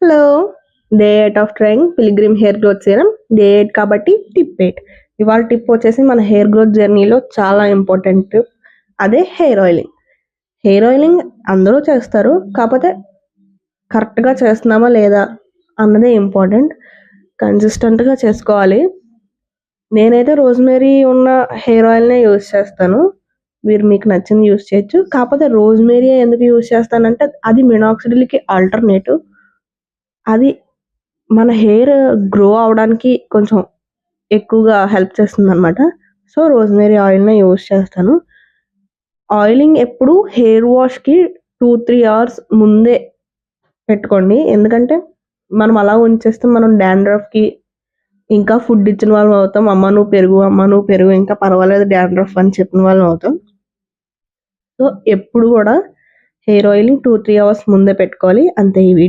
Hello! Day 8 of trying pilgrim hair growth serum. Day 8 కాబట్టి tip 8. ఇవాళ tip వచ్చేసి మన హెయిర్ గ్రోత్ జర్నీలో చాలా ఇంపార్టెంట్ టిప్. అదే హెయిర్ ఆయిలింగ్. హెయిర్ ఆయిలింగ్ అందరూ చేస్తారు. కాకపోతే కరెక్ట్‌గా చేస్తున్నామా లేదా అన్నదే ఇంపార్టెంట్. కన్సిస్టెంట్‌గా చేసుకోవాలి. నేనైతే రోజ్‌మెరీ ఉన్న హెయిర్ ఆయిల్‌నే యూజ్ చేస్తాను. మీకు నచ్చింది యూజ్ చేయొచ్చు. కాకపోతే రోజ్‌మెరీ ఎందుకు యూజ్ చేస్తానంటే అది మినాక్సిడిల్‌కి ఆల్టర్‌నేటివ్. అది మన హెయిర్ గ్రో అవ్వడానికి కొంచెం ఎక్కువగా హెల్ప్ చేస్తుందనమాట. సో, రోజ్‌మెరీ ఆయిల్‌నే యూజ్ చేస్తాను. ఆయిలింగ్ ఎప్పుడు హెయిర్ వాష్‌కి 2-3 అవర్స్ ముందే పెట్టుకోండి. ఎందుకంటే మనం అలా ఉంచేస్తే మనం డాండ్రఫ్‌కి ఇంకా ఫుడ్ ఇచ్చిన వాళ్ళం అవుతాం. అమ్మ నువ్వు పెరుగు, అమ్మ నువ్వు పెరుగు ఇంకా పర్వాలేదు డాండ్రఫ్ అని చెప్పిన వాళ్ళం అవుతాం. సో, ఎప్పుడు కూడా హెయిర్ ఆయిలింగ్ 2-3 అవర్స్ ముందే పెట్టుకోవాలి. అంతే ఈ వీడియో.